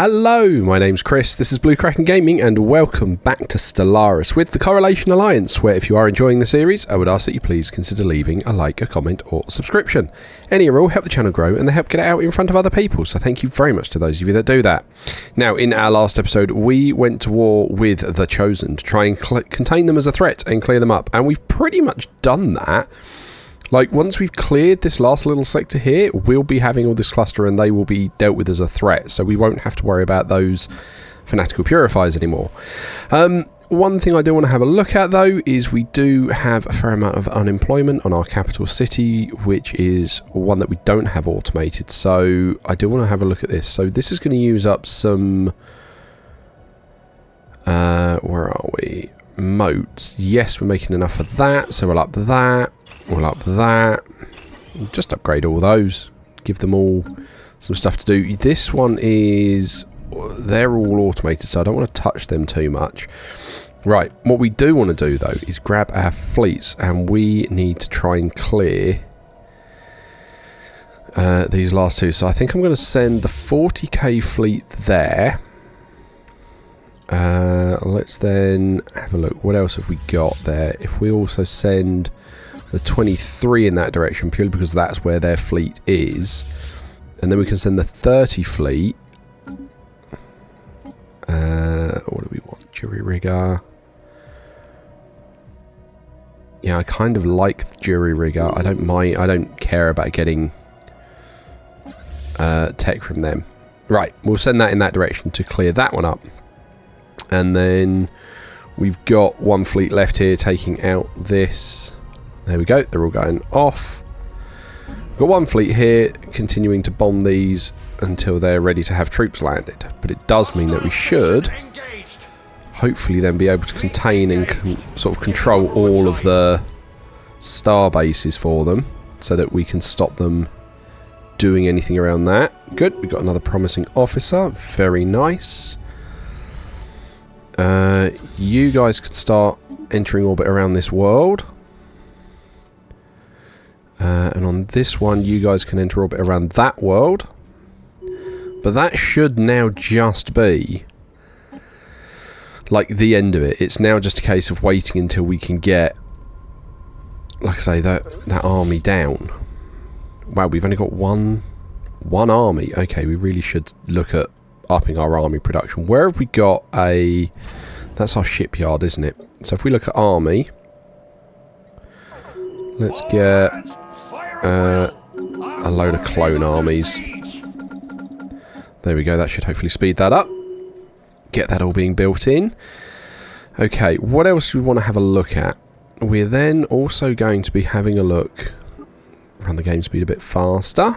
Hello, my name's Chris, this is Blue Kraken Gaming, and welcome back to Stellaris with the Correlation Alliance, where if you are enjoying the series, I would ask that you please consider leaving a like, a comment, or a subscription. Any or all help the channel grow, and they help get it out in front of other people, so thank you very much to those of you that do that. Now, in our last episode, we went to war with the Chosen to try and contain them as a threat and clear them up, and we've pretty much done that. Like, once we've cleared this last little sector here, we'll be having all this cluster and they will be dealt with as a threat, so we won't have to worry about those fanatical purifiers anymore. One thing I do want to have a look at, though, is we do have a fair amount of unemployment on our capital city, which is one that we don't have automated, so I do want to have a look at this. So this is going to use up some... where are we? Moats. Yes, we're making enough of that, so we'll up that. We'll up that. Just upgrade all those. Give them all some stuff to do. This one is... they're all automated, so I don't want to touch them too much. Right, what we do want to do, though, is grab our fleets, and we need to try and clear these last two. So I think I'm going to send the 40k fleet there. Let's then have a look. What else have we got there? If we also send... the 23 in that direction, purely because that's where their fleet is, and then we can send the 30 fleet. What do we want? Jury rigger. Yeah, I kind of like the jury rigger. I don't mind. I don't care about getting tech from them. Right, we'll send that in that direction to clear that one up, and then we've got one fleet left here taking out this. There we go, they're all going off. We've got one fleet here continuing to bomb these until they're ready to have troops landed. But it does mean that we should hopefully then be able to contain and sort of control all of the star bases for them, so that we can stop them doing anything around that. Good, we've got another promising officer, very nice. You guys can start entering orbit around this world. And on this one, you guys can enter orbit around that world. But that should now just be like the end of it. It's now just a case of waiting until we can get, like I say, that army down. Wow, we've only got one army. Okay, we really should look at upping our army production. Where have we got a... that's our shipyard, isn't it? So if we look at army, let's get a load of clone armies. There we go, that should hopefully speed that up. Get that all being built in. Okay, what else do we want to have a look at? We're then also going to be having a look, run the game speed a bit faster.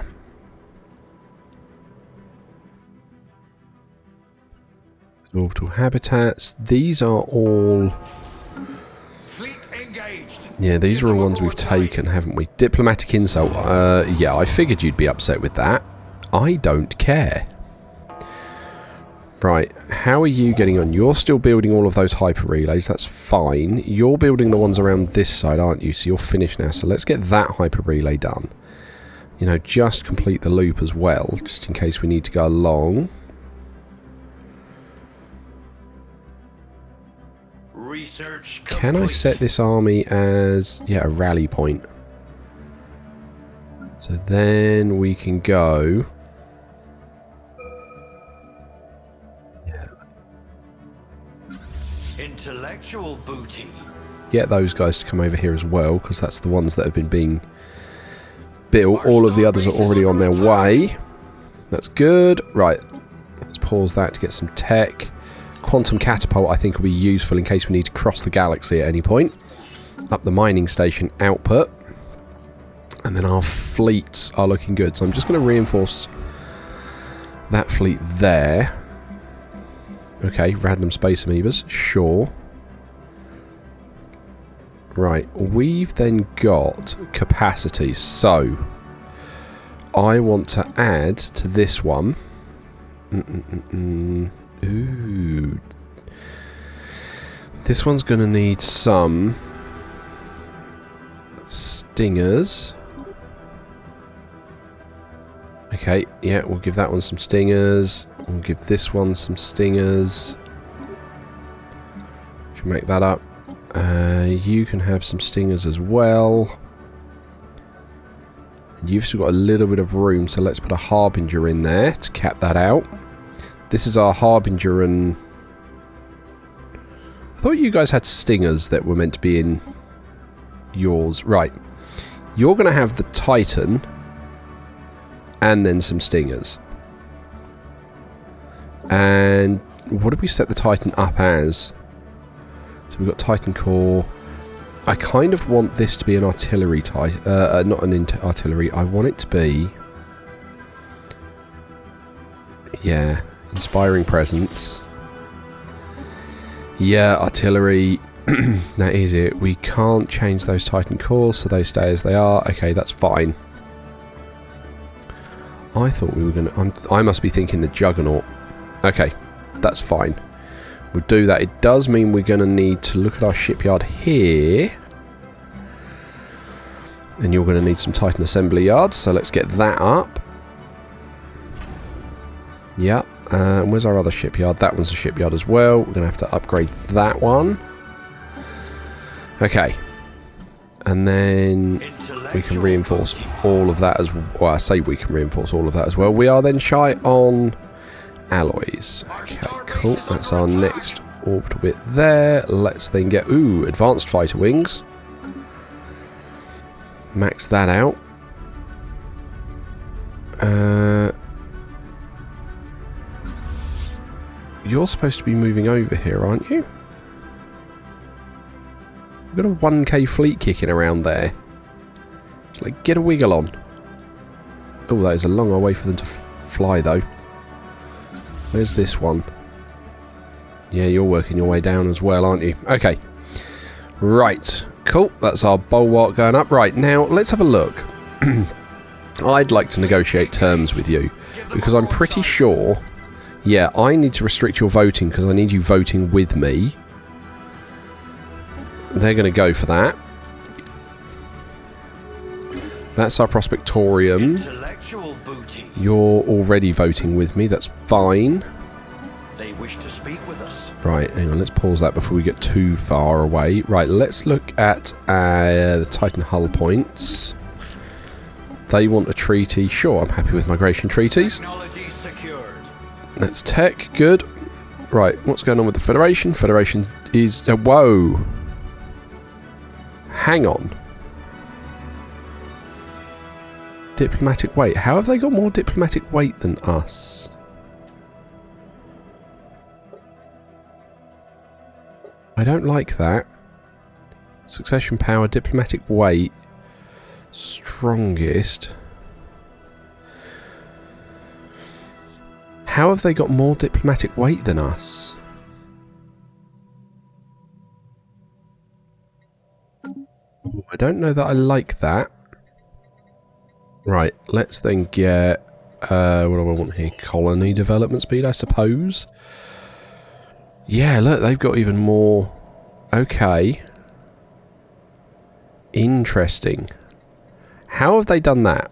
Orbital habitats, these are all... yeah, these are all ones we've taken, haven't we? Diplomatic insult. Yeah, I figured you'd be upset with that. I don't care. Right, how are you getting on? You're still building all of those hyper relays, that's fine. You're building the ones around this side, aren't you? So you're finished now. So let's get that hyper relay done. You know, just complete the loop as well, just in case we need to go along. Can I set this army as, yeah, a rally point? So then we can go... yeah. Intellectual booty. Get those guys to come over here as well, because that's the ones that have been being built. All of the others are already on their way. That's good. Right, let's pause that to get some tech. Quantum catapult I think will be useful in case we need to cross the galaxy at any point. Up the mining station output. And then our fleets are looking good. So I'm just going to reinforce that fleet there. Okay, random space amoebas, sure. Right, we've then got capacity. So I want to add to this one. Ooh. This one's going to need some stingers. Okay, yeah, we'll give that one some stingers. We'll give this one some stingers. Should make that up. You can have some stingers as well. You've still got a little bit of room, so let's put a Harbinger in there to cap that out. This is our Harbinger, and I thought you guys had stingers that were meant to be in yours. Right. You're going to have the Titan and then some stingers. And what did we set the Titan up as? So we've got Titan core. I kind of want this to be an artillery type, not an artillery. I want it to be, yeah, inspiring presence. Yeah, artillery. That is it. We can't change those Titan cores, so they stay as they are. Okay, that's fine. I thought we were gonna. I must be thinking the Juggernaut. Okay, that's fine. We'll do that. It does mean we're going to need to look at our shipyard here. And you're going to need some Titan assembly yards, so let's get that up. Yep. And where's our other shipyard? That one's a shipyard as well. We're going to have to upgrade that one. Okay. And then we can reinforce all of that as well. I say we can reinforce all of that as well. We are then shy on alloys. Okay, cool. That's our next orbital bit there. Let's then get, ooh, advanced fighter wings. Max that out. You're supposed to be moving over here, aren't you? We've got a 1k fleet kicking around there. Just like, get a wiggle on. Oh, that is a long way for them to fly, though. Where's this one? Yeah, you're working your way down as well, aren't you? Okay. Right. Cool. That's our bulwark going up. Right, now, let's have a look. I'd like to negotiate terms with you, because I'm pretty sure... Yeah, I need to restrict your voting, because I need you voting with me. They're going to go for that. That's our Prospectorium. You're already voting with me. That's fine. They wish to speak with us. Right, hang on. Let's pause that before we get too far away. Right, let's look at the Titan hull points. They want a treaty. Sure, I'm happy with migration treaties. Technology secured. That's tech. Good. Right, what's going on with the Federation? Federation is... whoa. Hang on. Diplomatic weight. How have they got more diplomatic weight than us? I don't like that. Succession power, diplomatic weight, strongest. How have they got more diplomatic weight than us? I don't know that I like that. Right, let's then get... what do I want here? Colony development speed, I suppose. Yeah, look, they've got even more... Okay. Interesting. How have they done that?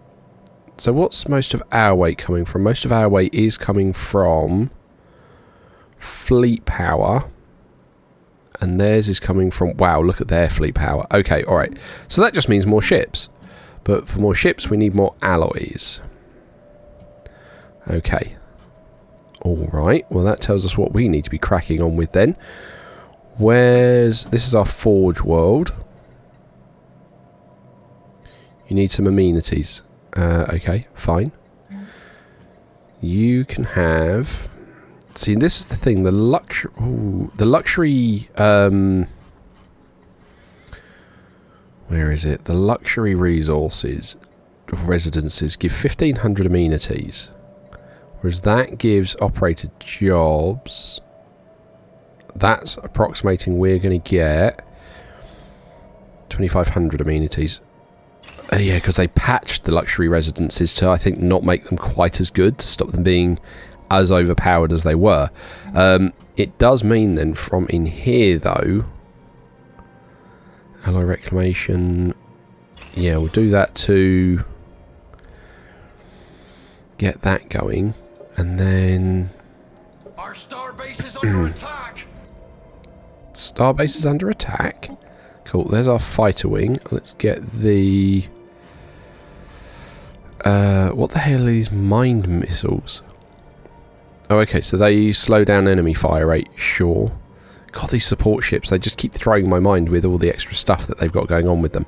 So what's most of our weight coming from? Most of our weight is coming from fleet power. And theirs is coming from... Wow, look at their fleet power. Okay, alright. So that just means more ships. But for more ships, we need more alloys. Okay. Alright, well that tells us what we need to be cracking on with then. Where's... This is our forge world. You need some amenities. Okay, fine. You can have... See, this is the thing. The luxury... Ooh, the luxury... Where is it? The luxury resources residences give 1,500 amenities. Whereas that gives operator jobs. That's approximating we're going to get 2,500 amenities. Yeah, because they patched the luxury residences to, I think, not make them quite as good, to stop them being as overpowered as they were. It does mean then from in here, though... Alloy reclamation. Yeah, we'll do that to get that going. And then Our starbase is under attack. Starbase is under attack. Cool, there's our fighter wing. Let's get the... what the hell are these mind missiles? Oh, okay, so they slow down enemy fire rate, sure. God, these support ships, they just keep throwing my mind with all the extra stuff that they've got going on with them.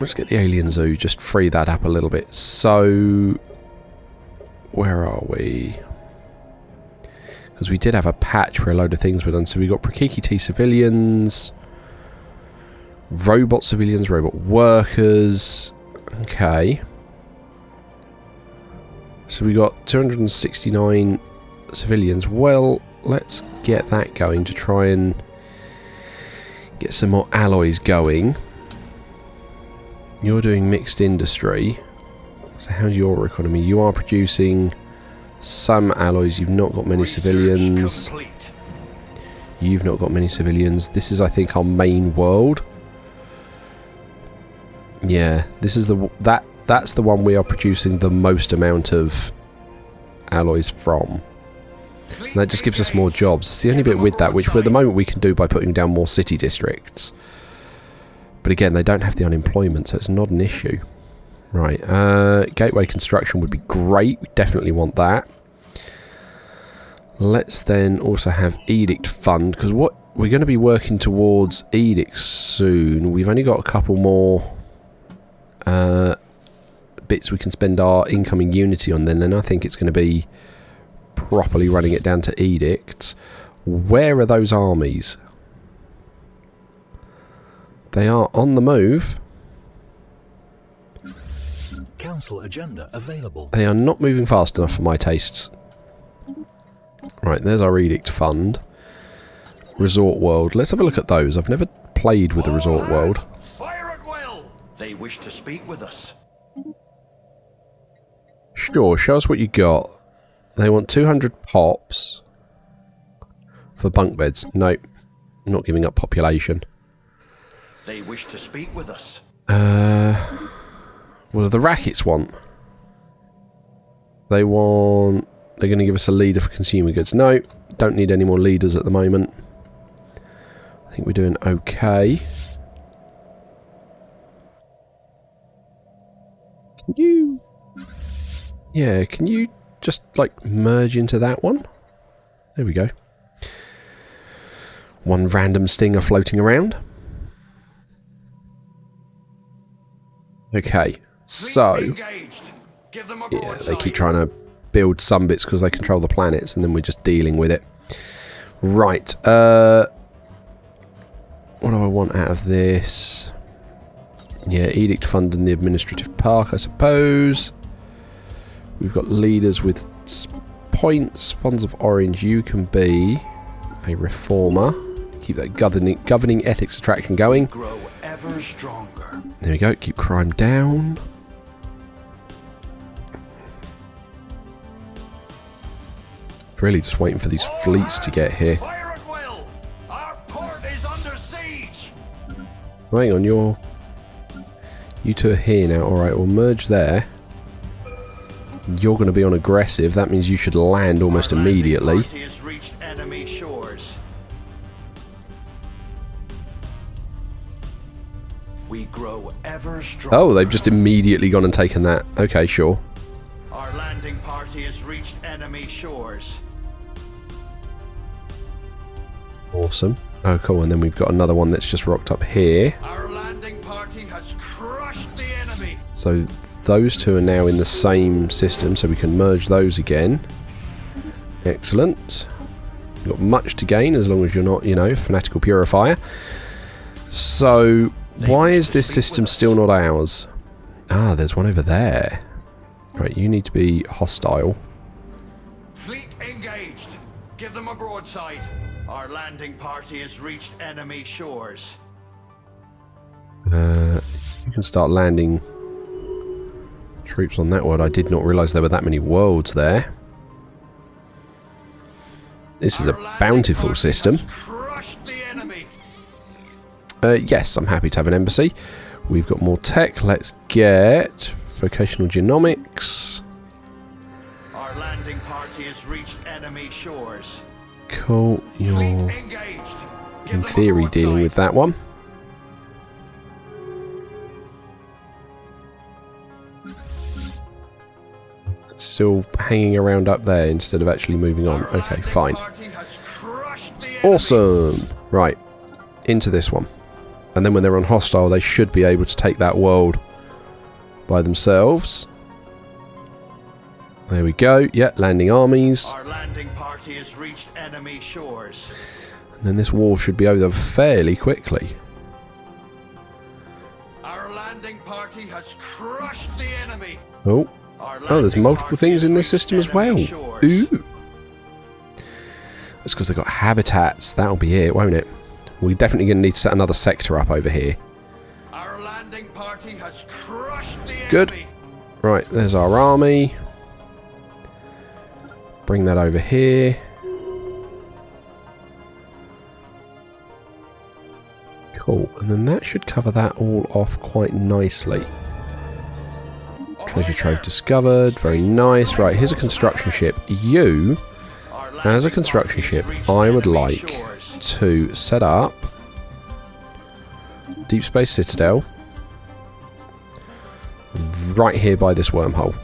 Let's get the alien zoo, just free that up a little bit. So, where are we? Because we did have a patch where a load of things were done. So we got Prakiki T civilians, robot civilians, robot workers. Okay. So we got 269 civilians. Well, let's get that going to try and get some more alloys going. You're doing mixed industry. So how's your economy? You are producing some alloys. You've not got many civilians. Complete. You've not got many civilians. This is, I think, our main world. Yeah, this is that's the one we are producing the most amount of alloys from. And that just gives us more jobs. It's the only bit with that, which at the moment we can do by putting down more city districts. But again, they don't have the unemployment, so it's not an issue. Right, gateway construction would be great. We definitely want that. Let's then also have edict fund, because what we're going to be working towards edicts soon. We've only got a couple more bits we can spend our incoming unity on then, and I think it's going to be properly running it down to edicts. Where are those armies? They are on the move. Council agenda available. They are not moving fast enough for my tastes. Right, there's our edict fund. Resort world. Let's have a look at those. I've never played with the resort world. Fire at will. They wish to speak with us. Sure, show us what you got. They want 200 pops for bunk beds. Nope, not giving up population. They wish to speak with us. What do the rackets want? They're going to give us a leader for consumer goods. No, don't need any more leaders at the moment. I think we're doing okay. Can you... Yeah, can you just, like, merge into that one? There we go. One random stinger floating around. Okay, so... Yeah, they keep trying to build some bits because they control the planets, and then we're just dealing with it. Right, what do I want out of this? Yeah, edict fund in the administrative park, I suppose. We've got leaders with points. Fonds of Orange, you can be a reformer. Keep that governing ethics attraction going. Grow ever stronger. There we go, keep crime down. Really just waiting for these fleets to get here. Fire at will. Our port is under siege. Hang on, you two are here now. Alright, we'll merge there. You're going to be on aggressive. That means you should land almost immediately. Party has reached enemy shores. We grow ever stronger. Oh, they've just immediately gone and taken that. Okay, sure. Our landing party has reached enemy shores. Awesome. Oh, cool. And then we've got another one that's just rocked up here. Our landing party has crushed the enemy. So those two are now in the same system, so we can merge those again. Excellent. You've got much to gain as long as you're not, you know, fanatical purifier. So why is this system still not ours? Ah, there's one over there. Right, you need to be hostile. Fleet engaged. Give them a broadside. Our landing party has reached enemy shores. You can start landing troops on that world. I did not realise there were that many worlds there. This is a bountiful system. Yes, I'm happy to have an embassy. We've got more tech. Let's get vocational genomics. Our landing party has reached enemy shores. Cool. You're Fleet engaged. Give in them a theory dealing broadside. with that one. Still hanging around up there instead of actually moving on. Our Okay, landing fine. party has crushed the enemy. Awesome. Right. Into this one. And then when they're on hostile, they should be able to take that world by themselves. There we go. Yeah, landing armies. Our landing party has reached enemy shores. And then this war should be over fairly quickly. Our landing party has crushed the enemy. Oh. Our Oh, there's landing multiple party things has in this reached system as well. enemy shores. Ooh. That's because they've got habitats. That'll be it, won't it? We're definitely going to need to set another sector up over here. Our landing party has crushed the Good. enemy. Right, there's our army. Bring that over here. Cool, and then that should cover that all off quite nicely. Treasure trove discovered, very nice. Right, here's a construction ship. You, as a construction ship, I would like to set up Deep Space Citadel right here by this wormhole.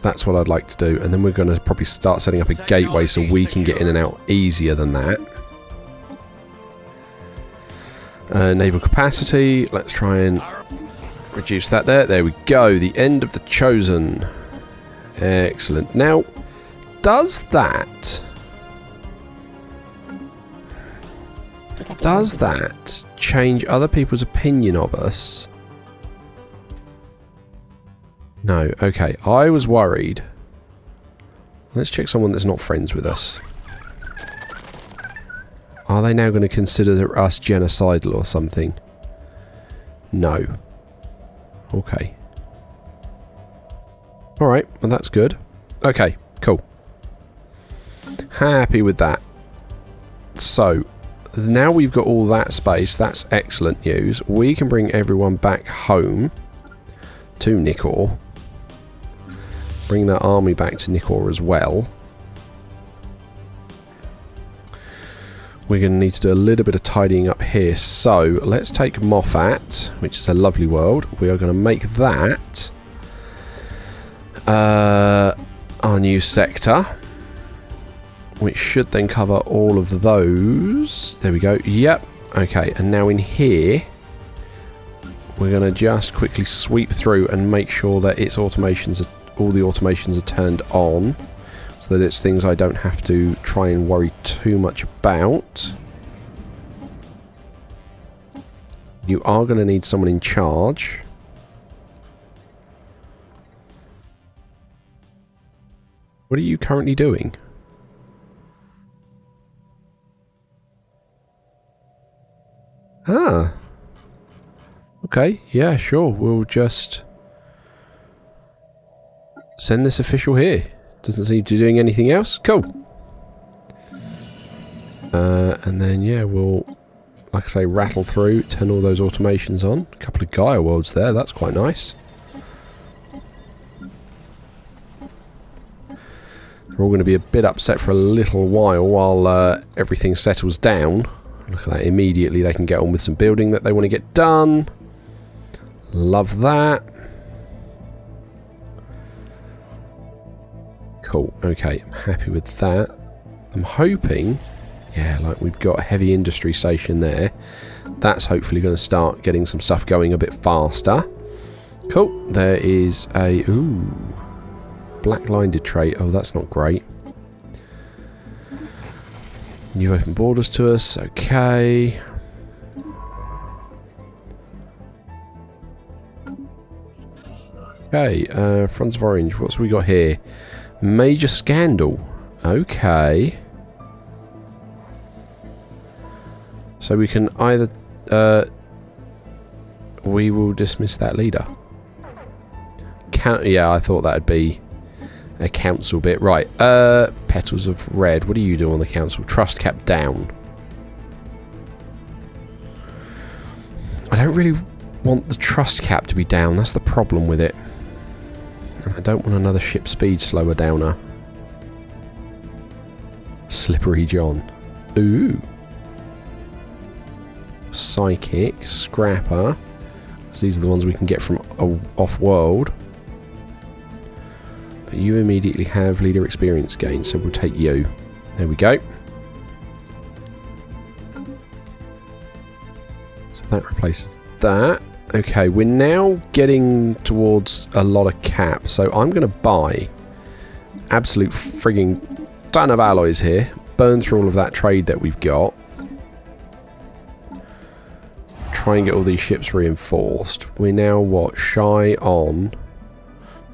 That's what I'd like to do, and then we're going to probably start setting up a gateway so we can get in and out easier than that. Naval capacity, let's try and reduce that there. There we go, the end of the Chosen. Excellent. Now, does that change other people's opinion of us? No, okay. I was worried. Let's check someone that's not friends with us. Are they now going to consider us genocidal or something? No. Okay. Alright, well that's good. Okay, cool. Happy with that. So, now we've got all that space. That's excellent news. We can bring everyone back home to Nikor. Bring that army back to Nikor as well. We're going to need to do a little bit of tidying up here. So, let's take Moffat, which is a lovely world. We are going to make that our new sector, which should then cover all of those. There we go. Yep. Okay, and now in here, we're going to just quickly sweep through and make sure that its automations are, all the automations are turned on, so that it's things I don't have to try and worry too much about. You are going to need someone in charge. What are you currently doing? Ah. Okay, yeah, sure. We'll just send this official here. Doesn't seem to be doing anything else. Cool. And then, yeah, we'll, like I say, rattle through, turn all those automations on. A couple of Gaia worlds there. That's quite nice. They're all going to be a bit upset for a little while everything settles down. Look at that. Immediately they can get on with some building that they want to get done. Love that. Cool. Okay, I'm happy with that. I'm hoping, yeah, like we've got a heavy industry station there. That's hopefully going to start getting some stuff going a bit faster. Cool. There is a... Ooh. Black-blinded trait. Oh, that's not great. New open borders to us. Okay. Okay, Fronts of Orange. What's we got here? Major scandal. Okay. So we can either... we will dismiss that leader. Yeah, I thought that'd be a council bit. Right, Petals of Red. What do you do on the council? Trust cap down. I don't really want the trust cap to be down. That's the problem with it. And I don't want another ship speed slower downer. Slippery John. Ooh. Psychic, Scrapper. These are the ones we can get from off-world. But you immediately have leader experience gain, so we'll take you. There we go. So that replaces that. Okay, we're now getting towards a lot of cap, so I'm going to buy absolute frigging ton of alloys here. Burn through all of that trade that we've got. Try and get all these ships reinforced. We're now, what, shy on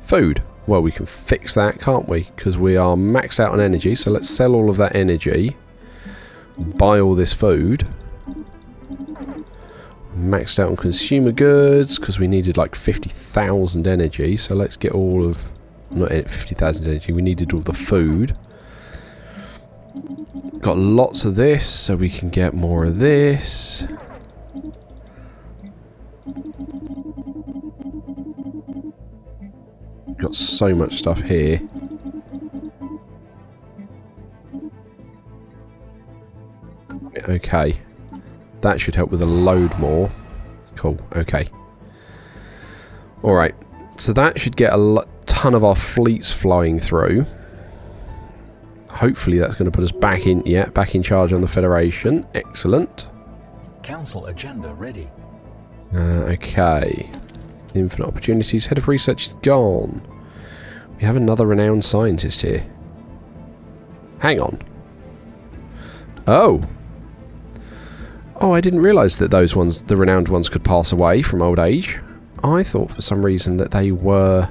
food. Well, we can fix that, can't we? Because we are maxed out on energy, so let's sell all of that energy. Buy all this food. Maxed out on consumer goods, because we needed like 50,000 energy, so let's get all of... Not 50,000 energy, we needed all the food. Got lots of this, so we can get more of this. Got so much stuff here. Okay. That should help with a load more. Cool, okay. Alright, so that should get a ton of our fleets flowing through. Hopefully that's going to put us back in, back in charge on the Federation. Excellent. Council agenda ready. Okay. Infinite opportunities. Head of research is gone. We have another renowned scientist here. Hang on. Oh. Oh, I didn't realise that those ones, the renowned ones, could pass away from old age. I thought for some reason that they were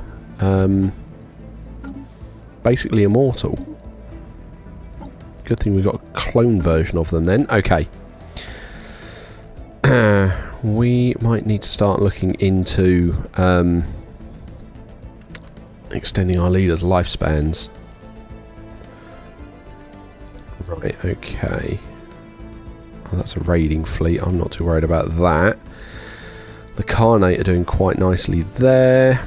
basically immortal. Good thing we got a clone version of them then. Okay. We might need to start looking into extending our leaders' lifespans. Right, okay. Oh, that's a raiding fleet. I'm not too worried about that. The Carnate are doing quite nicely there.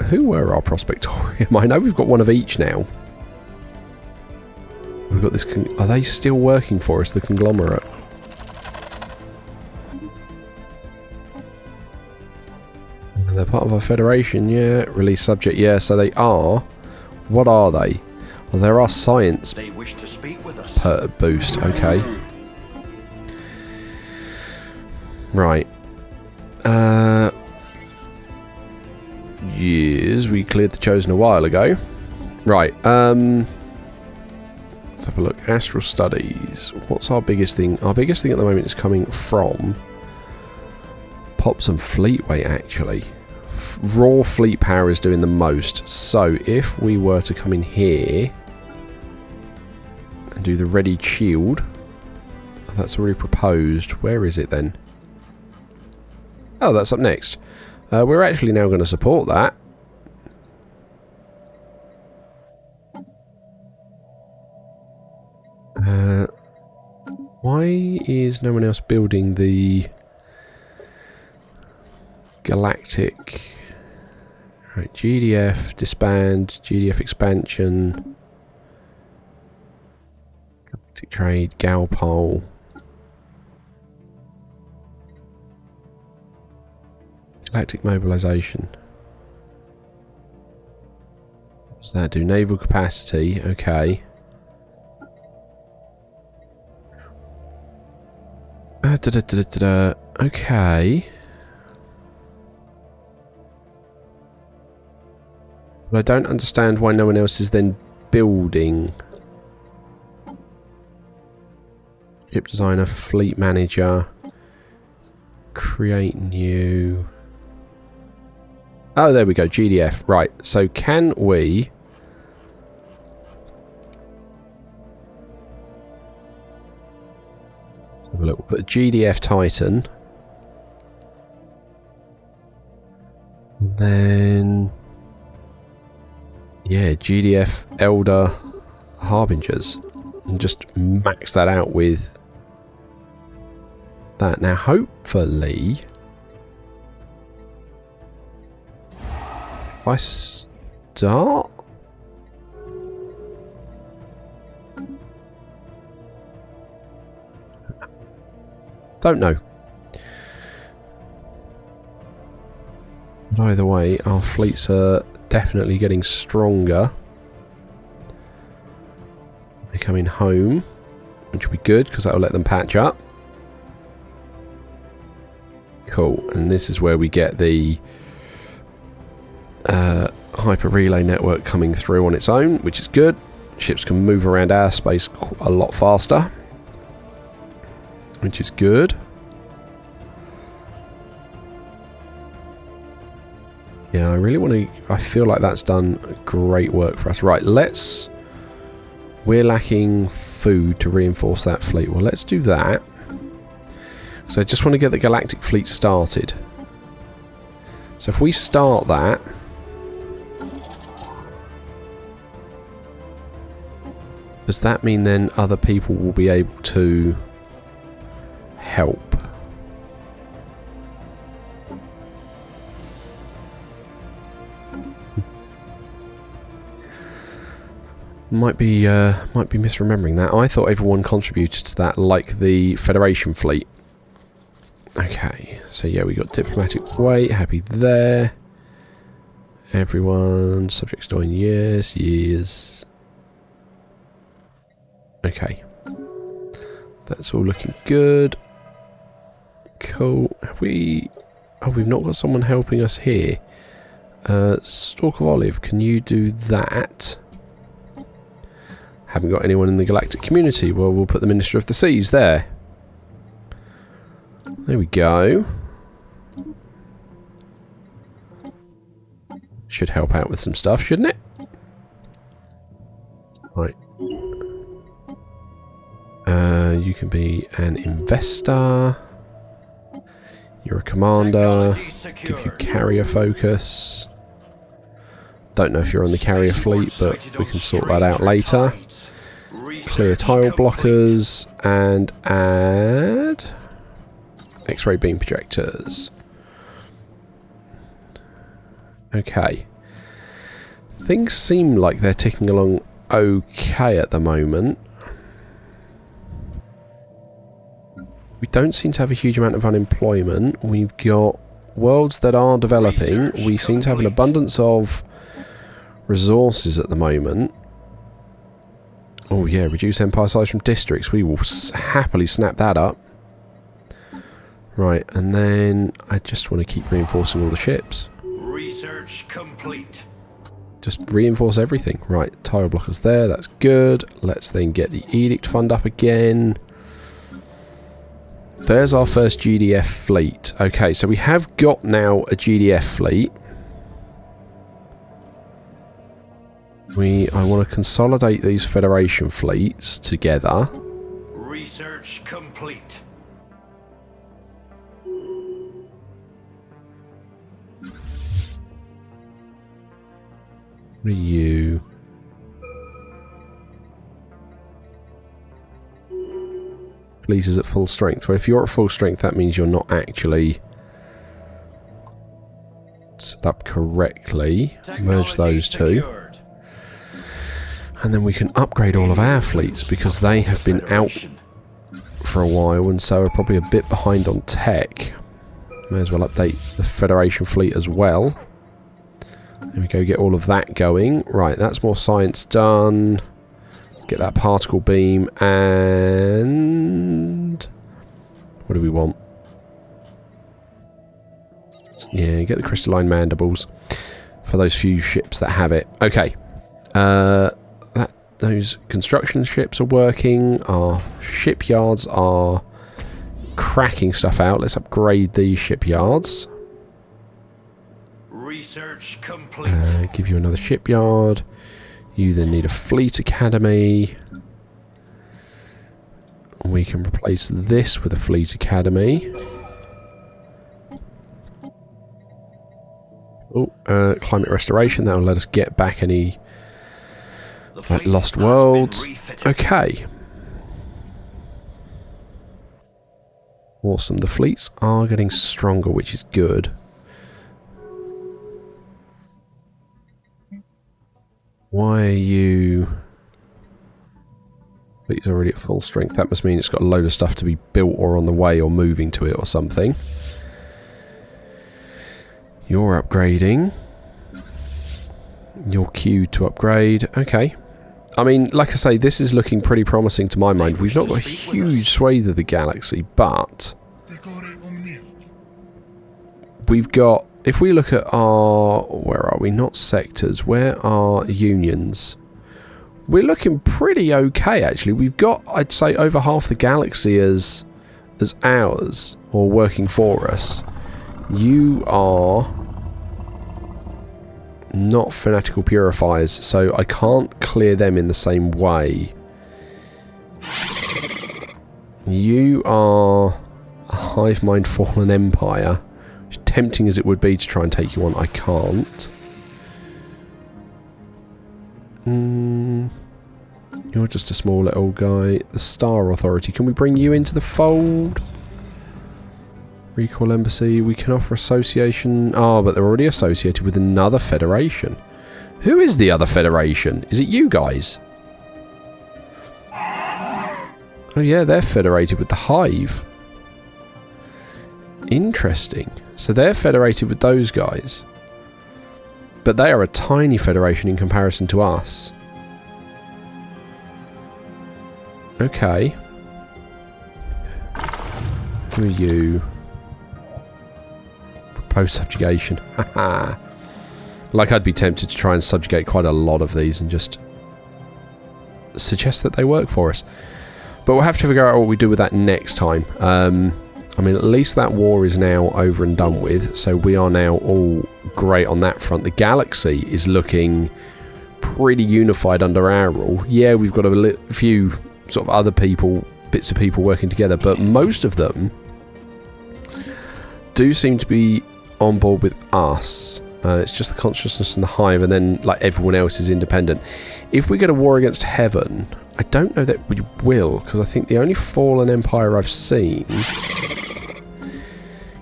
Who were our Prospectorium? I know we've got one of each now. We've got this... Are they still working for us, the conglomerate? They're part of our federation, yeah. Release subject, yeah. So they are. What are they? Well, they're our science. They wish to speak with us. Boost, okay. Right. Yes, we cleared the Chosen a while ago. Right, let's have a look. Astral Studies. What's our biggest thing? Our biggest thing at the moment is coming from Pops and Fleet Weight, actually. Raw fleet power is doing the most. So, if we were to come in here and do the Ready Shield, that's already proposed. Where is it then? Oh, that's up next. We're actually now going to support that. Why is no one else building the Galactic? Right, GDF, disband, GDF expansion, Galactic Trade, Galpole. Galactic mobilization. What does that do? Naval capacity, okay. Okay. But I don't understand why no one else is then building. Ship designer, fleet manager, create new. Oh, there we go, GDF. Right, so can we... Let's have a look. We'll put a GDF Titan. And then... Yeah, GDF Elder Harbingers. And just max that out with that. Now, hopefully... if I start... Don't know. But either way, our fleets are definitely getting stronger. They're coming home, which will be good because that will let them patch up. Cool, and this is where we get the hyper relay network coming through on its own, which is good. Ships can move around our space a lot faster, which is good. Yeah, I really want to... I feel like that's done great work for us. Right, let's... We're lacking food to reinforce that fleet. Well, let's do that. So I just want to get the galactic fleet started. So if we start that... Does that mean then other people will be able to help? Might be misremembering that. I thought everyone contributed to that, like the Federation fleet. Okay, so yeah, we got diplomatic weight, happy there. Everyone, subjects join, yes. Okay. That's all looking good. Cool. Have we... Oh, we've not got someone helping us here. Stalk of Olive, can you do that? Haven't got anyone in the galactic community. Well, we'll put the Minister of the Seas there. There we go. Should help out with some stuff, shouldn't it? Right. You can be an investor. You're a commander. Give you carrier focus. Don't know if you're on the carrier fleet, but we can sort that out later. Clear tile blockers and add X-ray beam projectors. Okay. Things seem like they're ticking along okay at the moment. We don't seem to have a huge amount of unemployment. We've got worlds that are developing. We seem to have an abundance of resources at the moment. Oh yeah, reduce empire size from districts. We will happily snap that up. Right, and then I just want to keep reinforcing all the ships. Research complete. Just reinforce everything. Right, tile blockers there, that's good. Let's then get the edict fund up again. There's our first GDF fleet. Okay, so we have got now a GDF fleet. I want to consolidate these Federation fleets together. Research complete. What are you? Police is at full strength. Well, if you're at full strength, that means you're not actually set up correctly. Merge those two. And then we can upgrade all of our fleets because they have been out for a while and so are probably a bit behind on tech. May as well update the Federation fleet as well. There we go, get all of that going. Right, that's more science done. Get that particle beam and... what do we want? Yeah, get the crystalline mandibles for those few ships that have it. Okay. Those construction ships are working. Our shipyards are cracking stuff out. Let's upgrade these shipyards. Research complete. Give you another shipyard. You then need a fleet academy. We can replace this with a fleet academy. Oh, climate restoration. That will let us get back any lost worlds. Okay. Awesome. The fleets are getting stronger, which is good. Why are you... It's already at full strength. That must mean it's got a load of stuff to be built or on the way or moving to it or something. You're upgrading. You're queued to upgrade. Okay. I mean, like I say, this is looking pretty promising to my mind. We've not got a huge swathe of the galaxy, but... we've got... If we look at our... Where are we? Not sectors. Where are unions? We're looking pretty okay, actually. We've got, I'd say, over half the galaxy as ours, or working for us. You are not fanatical purifiers, so I can't clear them in the same way. You are a hive mind fallen empire. As tempting as it would be to try and take you on, I can't. You're just a small little guy. The Star Authority. Can we bring you into the fold? Recall Embassy. We can offer association. Oh, but they're already associated with another federation. Who is the other federation? Is it you guys? Oh yeah, they're federated with the Hive. Interesting. So they're federated with those guys. But they are a tiny federation in comparison to us. Okay. Who are you? Proposed subjugation. Haha. Like I'd be tempted to try and subjugate quite a lot of these and just suggest that they work for us. But we'll have to figure out what we do with that next time. I mean, at least that war is now over and done with, so we are now all great on that front. The galaxy is looking pretty unified under our rule. Yeah, we've got a few sort of other people, bits of people working together, but most of them do seem to be on board with us. It's just the consciousness and the Hive, and then like everyone else is independent. If we get a war against Heaven, I don't know that we will, because I think the only fallen empire I've seen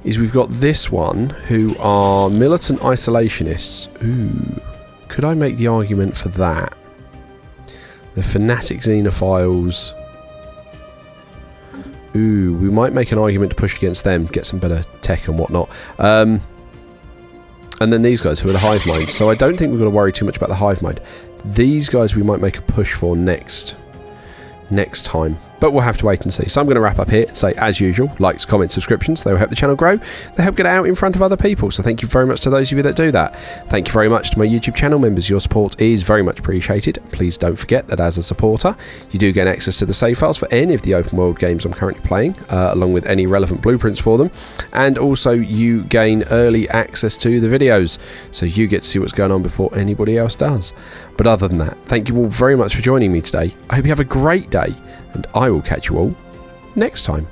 is we've got this one, who are militant isolationists. Ooh, could I make the argument for that? The fanatic xenophiles. Ooh, we might make an argument to push against them, get some better tech and whatnot. And then these guys who are the Hive Mind. So I don't think we've got to worry too much about the Hive Mind. These guys we might make a push for next time. But we'll have to wait and see. So I'm going to wrap up here and say, as usual, likes, comments, subscriptions. They will help the channel grow. They help get it out in front of other people. So thank you very much to those of you that do that. Thank you very much to my YouTube channel members. Your support is very much appreciated. Please don't forget that as a supporter, you do gain access to the save files for any of the open world games I'm currently playing, along with any relevant blueprints for them. And also you gain early access to the videos. So you get to see what's going on before anybody else does. But other than that, thank you all very much for joining me today. I hope you have a great day, and I will catch you all next time.